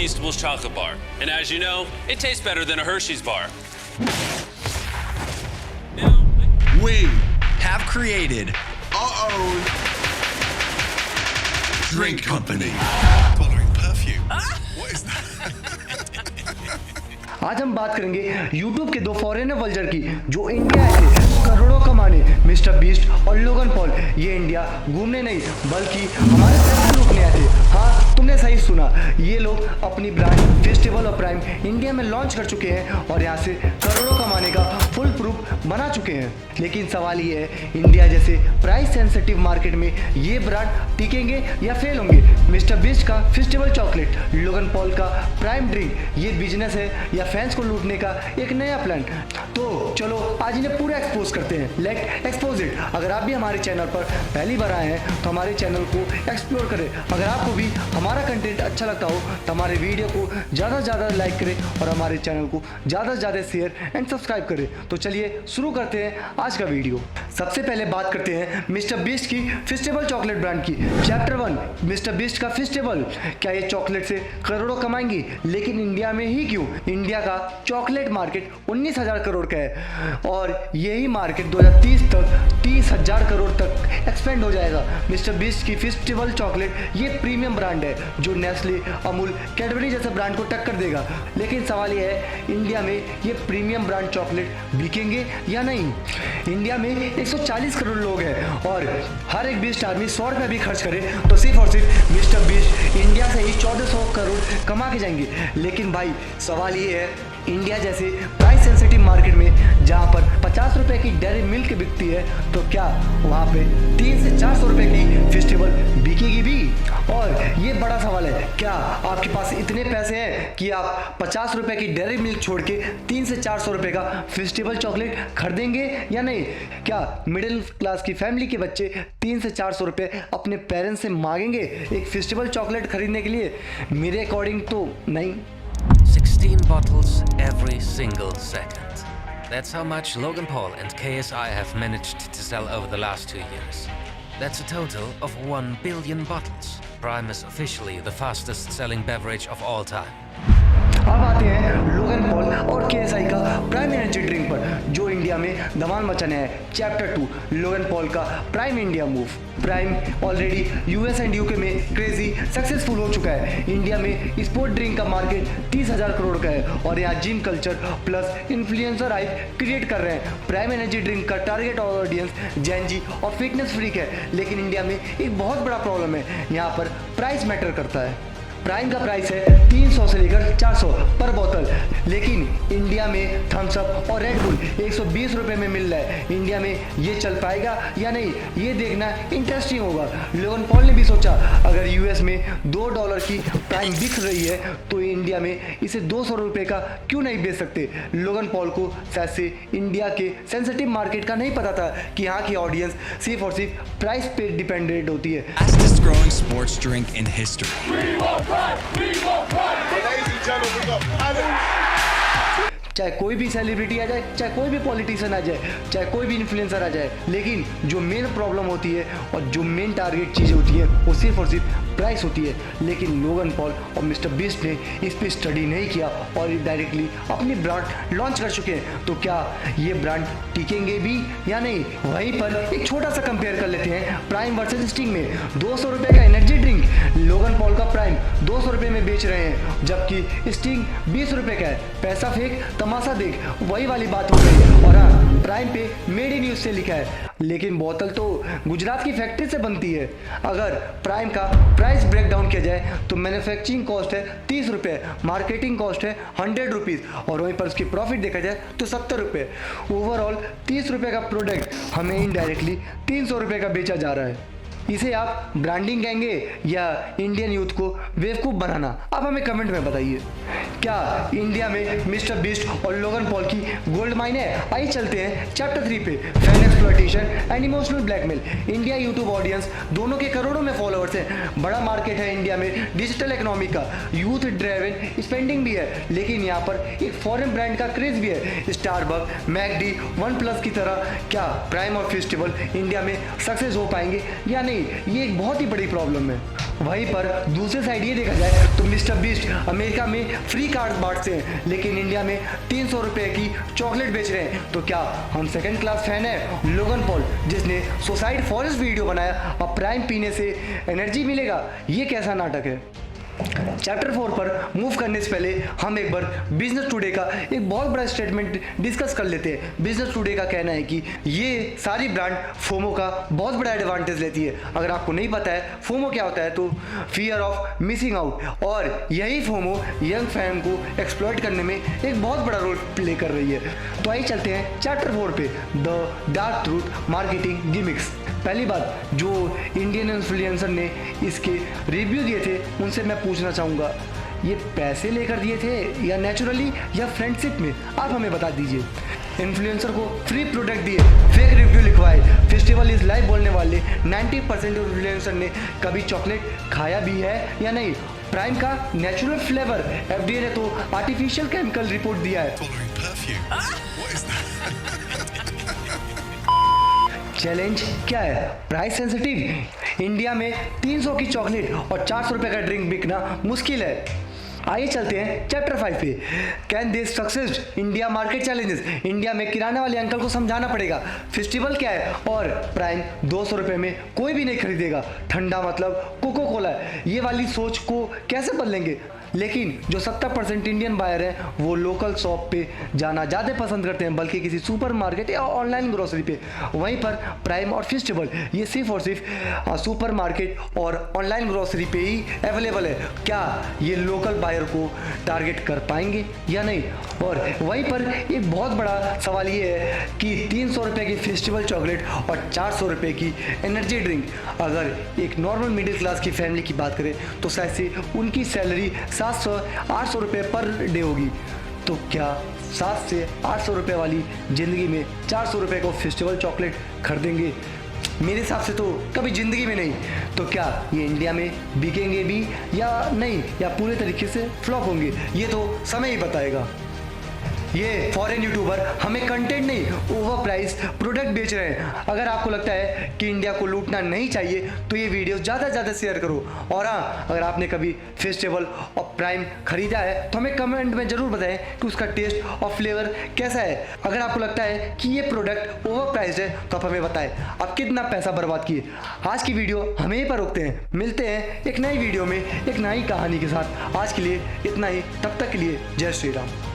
Feastables chocolate bar. And as you know, it tastes better than a Hershey's bar. We have created our own drink company. Following perfume. What is that? आज हम बात करेंगे YouTube के दो foreigner vulture की जो India आए थे करोड़ों कमाने, मिस्टर बीस्ट और लोगन पॉल। ये इंडिया घूमने नहीं बल्कि हमारे पैसे लूटने आए थे। हाँ, तुमने सही सुना, ये लोग अपनी brand festival of prime India में लॉन्च कर चुके हैं और यहाँ से करोड़ों कमाने का फुल प्रूफ बना चुके हैं। लेकिन सवाल ये है, इंडिया जैसे प्राइस सेंसिटिव मार्केट में ये ब्रांड टिकेंगे या फेल होंगे? मिस्टर बीस्ट का फेस्टिवल चॉकलेट, लोगन पॉल का प्राइम ड्रिंक, ये बिजनेस है या फैंस को लूटने का एक नया प्लान? तो चलो आज इन्हें पूरा एक्सपोज करते हैं। Let expose it. अगर आप भी हमारे चैनल पर पहली बार आए हैं तो हमारे चैनल को एक्सप्लोर करें। अगर आपको भी हमारा कंटेंट अच्छा लगता हो तो हमारे वीडियो को ज़्यादा से ज़्यादा लाइक करें और हमारे चैनल को ज़्यादा से ज़्यादा शेयर एंड सब्सक्राइब करें। तो चलिए शुरू करते हैं आज का वीडियो। सबसे पहले बात करते हैं मिस्टर बीस्ट की फेस्टिवल चॉकलेट ब्रांड की। चैप्टर 1, मिस्टर बीस्ट का फेस्टिवल। क्या ये चॉकलेट से करोड़ों कमाएंगी? लेकिन इंडिया में ही क्यों? इंडिया का चॉकलेट मार्केट 19,000 करोड़ का है और यही मार्केट 2030 तक 30,000 करोड़ तक एक्सपेंड हो जाएगा। मिस्टर बीस्ट की फेस्टिवल चॉकलेट ये प्रीमियम ब्रांड है जो नेस्ले, अमूल, कैडबरी जैसे ब्रांड को टक्कर देगा। लेकिन सवाल ये है, इंडिया में ये प्रीमियम ब्रांड चॉकलेट बिकेंगे या नहीं? इंडिया में 140 करोड़ लोग हैं और हर एक बीस्ट आदमी 100 रुपये भी खर्च करे तो सिर्फ और सिर्फ मिस्टर बीस्ट इंडिया से ही 1400 करोड़ कमा के जाएंगे। लेकिन भाई सवाल ये है, इंडिया जैसे प्राइस सेंसिटिव मार्केट में जहाँ पर 50 रुपए की डेयरी मिल्क बिकती है तो क्या वहाँ पे 300 से 400 रुपए की फेस्टिवल बिकेगी भी? और ये बड़ा सवाल है, क्या आपके पास इतने पैसे हैं कि आप 50 रुपए की डेयरी मिल्क छोड़ के 300 से 400 रुपए का फेस्टिवल चॉकलेट खरीदेंगे या नहीं? क्या मिडिल क्लास की फैमिली के बच्चे 300 से 400 रुपए अपने पेरेंट्स से मांगेंगे एक फेस्टिवल चॉकलेट खरीदने के लिए? मेरे अकॉर्डिंग तो नहीं। 16 bottles every single second. That's how much Logan Paul and KSI have managed to sell over the last 2 years. That's a total of 1 billion bottles. Prime is officially the fastest selling beverage of all time. अब आते हैं Logan Paul और KSI का prime energy drink पर जो India में धमाल मचाने है। चैप्टर 2, लोगन पॉल का prime India move. Prime already US and UK में क्रेजी सक्सेसफुल हो चुका है। इंडिया में स्पोर्ट ड्रिंक का मार्केट 30,000 करोड़ का है और यहाँ gym culture plus influencer hype create कर रहे हैं। प्राइम एनर्जी ड्रिंक का टारगेट ऑडियंस जेन जी और फिटनेस फ्रीक है। लेकिन इंडिया में एक बहुत बड़ा प्रॉब्लम है, यहाँ पर प्राइस मैटर करता है। प्राइम का प्राइस है 300 से लेकर 400 पर बोतल, लेकिन इंडिया में थम्स अप और रेड बुल 120 रुपए में मिल रहा है। इंडिया में ये चल पाएगा या नहीं, ये देखना इंटरेस्टिंग होगा। लोगन पॉल ने भी सोचा, अगर यूएस में $2 की प्राइम बिक रही है तो इंडिया में इसे 200 रुपए का क्यों नहीं बेच सकते? लोगन पॉल को शायद से इंडिया के सेंसिटिव मार्केट का नहीं पता था कि यहाँ की ऑडियंस सिर्फ और सिर्फ प्राइस पे डिपेंडेंट होती है। Fastest growing sports drink in history. Ladies and gentlemen, we got Adam. चाहे कोई भी सेलिब्रिटी आ जाए, चाहे कोई भी पॉलिटिशियन आ जाए, चाहे कोई भी इन्फ्लुएंसर आ जाए, लेकिन जो मेन प्रॉब्लम होती है और जो मेन टारगेट चीज़ होती है वो सिर्फ और सिर्फ प्राइस होती है। लेकिन लोगन पॉल और मिस्टर बीस्ट ने इस पर स्टडी नहीं किया और डायरेक्टली अपनी ब्रांड लॉन्च कर चुके हैं। तो क्या ये ब्रांड टिकेंगे भी या नहीं? वहीं पर एक छोटा सा कंपेयर कर लेते हैं प्राइम वर्सेस स्टिंग में। 200 रुपये का एनर्जी ड्रिंक लोगन पॉल का प्राइम 200 रुपये में बेच रहे हैं, जबकि स्टिंग 20 रुपये का है। पैसा फेंक तमाशा देख, वही वाली बात हो गई। और हाँ, प्राइम पे मेड इन यूएस से लिखा है, लेकिन बोतल तो गुजरात की फैक्ट्री से बनती है। अगर प्राइम का प्राइस ब्रेक डाउन किया जाए तो मैन्युफैक्चरिंग कॉस्ट है 30 रुपये, मार्केटिंग कॉस्ट है 100 रुपीज़ और वहीं पर उसकी प्रॉफिट देखा जाए तो 70 रुपये। ओवरऑल 30 रुपये का प्रोडक्ट हमें इनडायरेक्टली 300 रुपये का बेचा जा रहा है। इसे आप ब्रांडिंग कहेंगे या इंडियन यूथ को बेवकूफ़ बनाना? आप हमें कमेंट में बताइए। क्या इंडिया में मिस्टर बीस्ट और लोगन पॉल की गोल्ड माइन है? आइए चलते हैं चैप्टर 3 पे, fan exploitation and emotional blackmail. India YouTube audience दोनों के करोड़ों में फॉलोअर्स हैं। बड़ा मार्केट है इंडिया में डिजिटल इकोनॉमी का, यूथ ड्राइवन स्पेंडिंग भी है, लेकिन यहाँ पर एक फॉरेन ब्रांड का क्रेज भी है। स्टारबक, मैकडी, वन प्लस की तरह क्या प्राइम और फेस्टिवल इंडिया में सक्सेस हो पाएंगे या नहीं? ये एक बहुत ही बड़ी प्रॉब्लम है। वहीं पर दूसरे साइड ये देखा जाए तो मिस्टर बीस्ट अमेरिका में फ्री कार्ड बांटते हैं, लेकिन इंडिया में 300 रुपए की चॉकलेट बेच रहे हैं। तो क्या हम सेकंड क्लास फैन है? लोगन पॉल जिसने सुसाइड फॉरेस्ट वीडियो बनाया, अब प्राइम पीने से एनर्जी मिलेगा, ये कैसा नाटक है? चैप्टर 4 पर मूव करने से पहले हम एक बार बिजनेस टुडे का एक बहुत बड़ा स्टेटमेंट डिस्कस कर लेते हैं। बिजनेस टुडे का कहना है कि ये सारी ब्रांड फोमो का बहुत बड़ा एडवांटेज लेती है। अगर आपको नहीं पता है फोमो क्या होता है तो फियर ऑफ मिसिंग आउट, और यही फोमो यंग फैन को एक्सप्लॉइट करने में एक बहुत बड़ा रोल प्ले कर रही है। तो आइए चलते हैं चैप्टर 4 पे, the dark truth marketing gimmicks. पहली बात, जो इंडियन इन्फ्लुएंसर ने इसके रिव्यू दिए थे उनसे मैं पूछना चाहूँगा, ये पैसे लेकर दिए थे या नेचुरली या फ्रेंडशिप में? आप हमें बता दीजिए। इन्फ्लुएंसर को फ्री प्रोडक्ट दिए, फेक रिव्यू लिखवाए, फेस्टिवल इज लाइव बोलने वाले 90% इन्फ्लुएंसर ने कभी चॉकलेट खाया भी है या नहीं? प्राइम का नेचुरल फ्लेवर, FDA ने तो आर्टिफिशियल केमिकल रिपोर्ट दिया है। Following perfume. What is that? Challenge क्या है? Price sensitive. इंडिया में 300 की चॉकलेट और 400 रुपए का ड्रिंक बिकना मुश्किल है। आइए चलते हैं चैप्टर 5 पे, can this success India market challenges. India में किराने वाले अंकल को समझाना पड़ेगा फेस्टिवल क्या है, और प्राइम 200 रुपए में कोई भी नहीं खरीदेगा। ठंडा मतलब कोको कोला। ये वाली सोच को कैसे बदलेंगे? लेकिन जो 70% इंडियन बायर हैं वो लोकल शॉप पे जाना ज़्यादा पसंद करते हैं, बल्कि किसी सुपर मार्केट या ऑनलाइन ग्रोसरी पे। वहीं पर प्राइम और फेस्टिवल ये सिर्फ और सिर्फ सुपर मार्केट और ऑनलाइन ग्रोसरी पे ही अवेलेबल है। क्या ये लोकल बायर को टारगेट कर पाएंगे या नहीं? और वहीं पर एक बहुत बड़ा सवाल ये है कि 300 रुपये की फेस्टिवल चॉकलेट और 400 रुपये की एनर्जी ड्रिंक, अगर एक नॉर्मल मिडिल क्लास की फैमिली की बात करें तो शायद से उनकी सैलरी 700-800 रुपये पर डे होगी। तो क्या 700 से 800 रुपये वाली ज़िंदगी में 400 रुपये को फेस्टिवल चॉकलेट खरीदेंगे? मेरे हिसाब से तो कभी ज़िंदगी में नहीं। तो क्या ये इंडिया में बिकेंगे भी या नहीं, या पूरे तरीके से फ्लॉप होंगे? ये तो समय ही बताएगा। ये फॉरेन यूट्यूबर हमें कंटेंट नहीं ओवर प्राइस प्रोडक्ट बेच रहे हैं। अगर आपको लगता है कि इंडिया को लूटना नहीं चाहिए तो ये वीडियो ज़्यादा से ज़्यादा शेयर करो। और हाँ, अगर आपने कभी फेस्टिवल और प्राइम खरीदा है तो हमें कमेंट में ज़रूर बताएं कि उसका टेस्ट और फ्लेवर कैसा है। अगर आपको लगता है कि ये प्रोडक्ट ओवर प्राइस है तो आप हमें बताएं आप कितना पैसा बर्बाद किए। आज की वीडियो हम यहीं पर रोकते हैं, मिलते हैं एक नई वीडियो में एक नई कहानी के साथ। आज के लिए इतना ही, तब तक के लिए जय श्री राम।